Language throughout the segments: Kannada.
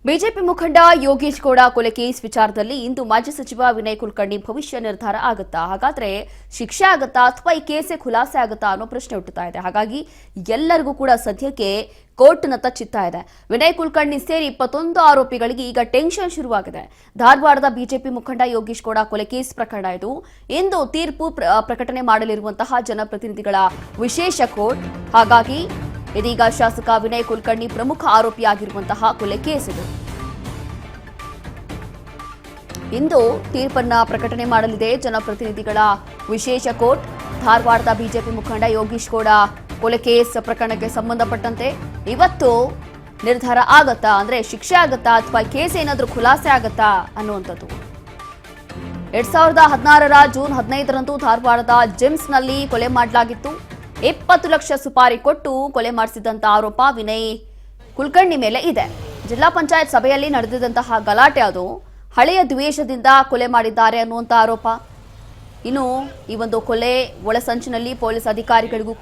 ಬಿಜೆಪಿ ಮುಖಂಡ ಯೋಗೇಶ್ ಗೌಡ ಕೊಲೆ ಕೇಸ್ ವಿಚಾರದಲ್ಲಿ ಇಂದು ಮಾಜಿ ಸಚಿವ ವಿನಯ್ ಕುಲಕರ್ಣಿ ಭವಿಷ್ಯ ನಿರ್ಧಾರ ಆಗುತ್ತಾ? ಹಾಗಾದ್ರೆ ಶಿಕ್ಷೆ ಆಗುತ್ತಾ ಅಥವಾ ಈ ಕೇಸೇ ಖುಲಾಸೆ ಆಗುತ್ತಾ ಅನ್ನೋ ಪ್ರಶ್ನೆ ಹುಟ್ಟುತ್ತಾ ಇದೆ. ಹಾಗಾಗಿ ಎಲ್ಲರಿಗೂ ಕೂಡ ಸದ್ಯಕ್ಕೆ ಕೋರ್ಟ್ನತ್ತ ಚಿತ್ತಾ ಇದೆ. ವಿನಯ್ ಕುಲಕರ್ಣಿ ಸೇರಿ 21 ಆರೋಪಿಗಳಿಗೆ ಈಗ ಟೆನ್ಷನ್ ಶುರುವಾಗಿದೆ. ಧಾರವಾಡದ ಬಿಜೆಪಿ ಮುಖಂಡ ಯೋಗೇಶ್ ಗೌಡ ಕೊಲೆ ಕೇಸ್ ಪ್ರಕರಣ ಇದು. ಇಂದು ತೀರ್ಪು ಪ್ರಕಟಣೆ ಮಾಡಲಿರುವಂತಹ ಜನಪ್ರತಿನಿಧಿಗಳ ವಿಶೇಷ ಕೋರ್ಟ್. ಹಾಗಾಗಿ ಇದೀಗ ಶಾಸಕ ವಿನಯ್ ಕುಲಕರ್ಣಿ ಪ್ರಮುಖ ಆರೋಪಿಯಾಗಿರುವಂತಹ ಕೊಲೆ ಕೇಸ್ ಇದು. ಇಂದು ತೀರ್ಪನ್ನ ಪ್ರಕಟಣೆ ಮಾಡಲಿದೆ ಜನಪ್ರತಿನಿಧಿಗಳ ವಿಶೇಷ ಕೋರ್ಟ್. ಧಾರವಾಡದ ಬಿಜೆಪಿ ಮುಖಂಡ ಯೋಗೇಶ್ ಗೌಡ ಕೊಲೆ ಕೇಸ್ ಪ್ರಕರಣಕ್ಕೆ ಸಂಬಂಧಪಟ್ಟಂತೆ ಇವತ್ತು ನಿರ್ಧಾರ ಆಗತ್ತಾ, ಅಂದ್ರೆ ಶಿಕ್ಷೆ ಆಗತ್ತಾ ಅಥವಾ ಕೇಸ್ ಏನಾದ್ರೂ ಖುಲಾಸೆ ಆಗತ್ತಾ ಅನ್ನುವಂಥದ್ದು. 2016ರ ಜೂನ್ 15ರಂದು ಧಾರವಾಡದ ಜಿಮ್ಸ್ನಲ್ಲಿ ಕೊಲೆ ಮಾಡಲಾಗಿತ್ತು. 20 ಲಕ್ಷ ಸುಪಾರಿ ಕೊಟ್ಟು ಕೊಲೆ ಮಾಡಿಸಿದಂತ ಆರೋಪ ವಿನಯ್ ಕುಲಕರ್ಣಿ ಮೇಲೆ ಇದೆ. ಜಿಲ್ಲಾ ಪಂಚಾಯತ್ ಸಭೆಯಲ್ಲಿ ನಡೆದಿದ್ದಂತಹ ಗಲಾಟೆ ಅದು ಹಳೆಯ ದ್ವೇಷದಿಂದ ಕೊಲೆ ಮಾಡಿದ್ದಾರೆ ಅನ್ನುವಂಥ ಆರೋಪ. ಇನ್ನು ಈ ಒಂದು ಕೊಲೆ ಒಳಸಂಚಿನಲ್ಲಿ ಪೊಲೀಸ್ ಅಧಿಕಾರಿಗಳು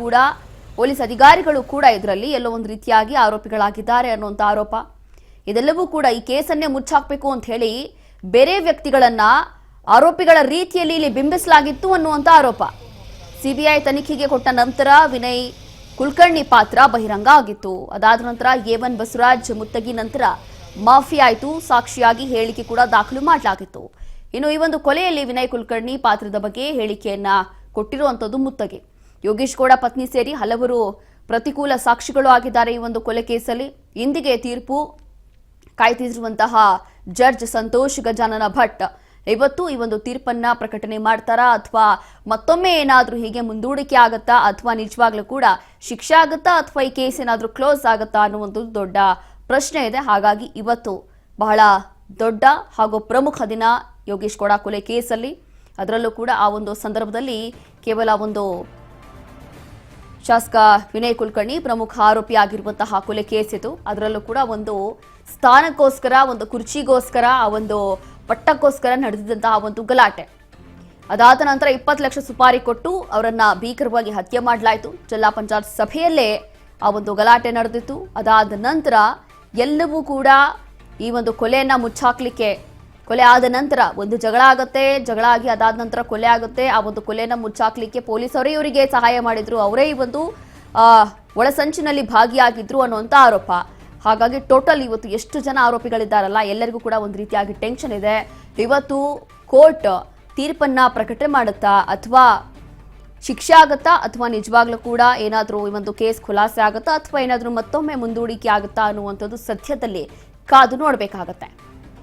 ಕೂಡ ಇದರಲ್ಲಿ ಎಲ್ಲೋ ಒಂದು ರೀತಿಯಾಗಿ ಆರೋಪಿಗಳಾಗಿದ್ದಾರೆ ಅನ್ನುವಂಥ ಆರೋಪ. ಇದೆಲ್ಲವೂ ಕೂಡ ಈ ಕೇಸನ್ನೇ ಮುಚ್ಚಾಕಬೇಕು ಅಂತ ಹೇಳಿ ಬೇರೆ ವ್ಯಕ್ತಿಗಳನ್ನ ಆರೋಪಿಗಳ ರೀತಿಯಲ್ಲಿ ಇಲ್ಲಿ ಬಿಂಬಿಸಲಾಗಿತ್ತು ಅನ್ನುವಂಥ ಆರೋಪ. ಸಿಬಿಐ ತನಿಖೆಗೆ ಕೊಟ್ಟ ನಂತರ ವಿನಯ್ ಕುಲಕರ್ಣಿ ಪಾತ್ರ ಬಹಿರಂಗ ಆಗಿತ್ತು. ಅದಾದ ನಂತರ A1 ಬಸವರಾಜ್ ಮುತ್ತಗಿ ನಂತರ ಮಾಫಿ ಆಯಿತು. ಸಾಕ್ಷಿಯಾಗಿ ಹೇಳಿಕೆ ಕೂಡ ದಾಖಲು ಮಾಡಲಾಗಿತ್ತು. ಇನ್ನು ಈ ಒಂದು ಕೊಲೆಯಲ್ಲಿ ವಿನಯ್ ಕುಲಕರ್ಣಿ ಪಾತ್ರದ ಬಗ್ಗೆ ಹೇಳಿಕೆಯನ್ನ ಕೊಟ್ಟಿರುವಂತದ್ದು ಮುತ್ತಗಿ. ಯೋಗೇಶ್ ಗೌಡ ಪತ್ನಿ ಸೇರಿ ಹಲವರು ಪ್ರತಿಕೂಲ ಸಾಕ್ಷಿಗಳು ಆಗಿದ್ದಾರೆ ಈ ಒಂದು ಕೊಲೆ ಕೇಸಲ್ಲಿ. ಇಂದಿಗೆ ತೀರ್ಪು ಕಾಯ್ದಿರುವಂತಹ ಜಡ್ಜ್ ಸಂತೋಷ್ ಗಜಾನನ ಭಟ್ ಇವತ್ತು ಈ ಒಂದು ತೀರ್ಪನ್ನ ಪ್ರಕಟಣೆ ಮಾಡ್ತಾರಾ ಅಥವಾ ಮತ್ತೊಮ್ಮೆ ಏನಾದ್ರೂ ಹೀಗೆ ಮುಂದೂಡಿಕೆ ಆಗತ್ತಾ ಅಥವಾ ನಿಜವಾಗ್ಲೂ ಕೂಡ ಶಿಕ್ಷೆ ಆಗುತ್ತಾ ಅಥವಾ ಈ ಕೇಸ್ ಏನಾದ್ರೂ ಕ್ಲೋಸ್ ಆಗುತ್ತಾ ಅನ್ನುವಂಥ ದೊಡ್ಡ ಪ್ರಶ್ನೆ ಇದೆ. ಹಾಗಾಗಿ ಇವತ್ತು ಬಹಳ ದೊಡ್ಡ ಹಾಗೂ ಪ್ರಮುಖ ದಿನ ಯೋಗೇಶ್ ಗೌಡ ಕೊಲೆ ಕೇಸಲ್ಲಿ. ಅದರಲ್ಲೂ ಕೂಡ ಆ ಒಂದು ಸಂದರ್ಭದಲ್ಲಿ ಕೇವಲ ಒಂದು ಶಾಸಕ ವಿನಯ್ ಕುಲಕರ್ಣಿ ಪ್ರಮುಖ ಆರೋಪಿ ಆಗಿರುವಂತಹ ಕೊಲೆ ಕೇಸ್ ಇದು. ಅದರಲ್ಲೂ ಕೂಡ ಒಂದು ಸ್ಥಾನಕ್ಕೋಸ್ಕರ, ಒಂದು ಕುರ್ಚಿಗೋಸ್ಕರ, ಆ ಒಂದು ಪಟ್ಟಕ್ಕೋಸ್ಕರ ನಡೆದಿದ್ದಂತಹ ಒಂದು ಗಲಾಟೆ. ಅದಾದ ನಂತರ 20 ಲಕ್ಷ ಸುಪಾರಿ ಕೊಟ್ಟು ಅವರನ್ನ ಭೀಕರವಾಗಿ ಹತ್ಯೆ ಮಾಡಲಾಯಿತು. ಜಿಲ್ಲಾ ಪಂಚಾಯತ್ ಸಭೆಯಲ್ಲೇ ಆ ಒಂದು ಗಲಾಟೆ ನಡೆದಿತ್ತು. ಅದಾದ ನಂತರ ಎಲ್ಲವೂ ಕೂಡ ಈ ಒಂದು ಕೊಲೆಯನ್ನ ಮುಚ್ಚಾಕ್ಲಿಕ್ಕೆ, ಕೊಲೆ ಆದ ನಂತರ ಒಂದು ಜಗಳ ಆಗುತ್ತೆ, ಜಗಳ ಆಗಿ ಅದಾದ ನಂತರ ಕೊಲೆ ಆಗುತ್ತೆ. ಆ ಒಂದು ಕೊಲೆಯನ್ನ ಮುಚ್ಚಾಕ್ಲಿಕ್ಕೆ ಪೊಲೀಸರೇ ಇವರಿಗೆ ಸಹಾಯ ಮಾಡಿದ್ರು, ಅವರೇ ಈ ಒಂದು ಒಳಸಂಚಿನಲ್ಲಿ ಭಾಗಿಯಾಗಿದ್ರು ಅನ್ನುವಂಥ ಆರೋಪ. ಹಾಗಾಗಿ ಟೋಟಲ್ ಇವತ್ತು ಎಷ್ಟು ಜನ ಆರೋಪಿಗಳಿದ್ದಾರಲ್ಲ ಎಲ್ಲರಿಗೂ ಕೂಡ ಒಂದು ರೀತಿಯಾಗಿ ಟೆನ್ಷನ್ ಇದೆ. ಇವತ್ತು ಕೋರ್ಟ್ ತೀರ್ಪನ್ನ ಪ್ರಕಟಣೆ ಮಾಡುತ್ತಾ ಅಥವಾ ಶಿಕ್ಷೆ ಆಗುತ್ತಾ ಅಥವಾ ನಿಜವಾಗ್ಲೂ ಕೂಡ ಏನಾದರೂ ಈ ಒಂದು ಕೇಸ್ ಖುಲಾಸೆ ಆಗುತ್ತಾ ಅಥವಾ ಏನಾದರೂ ಮತ್ತೊಮ್ಮೆ ಮುಂದೂಡಿಕೆ ಆಗುತ್ತಾ ಅನ್ನುವಂಥದ್ದು ಸದ್ಯದಲ್ಲಿ ಕಾದು ನೋಡಬೇಕಾಗತ್ತೆ.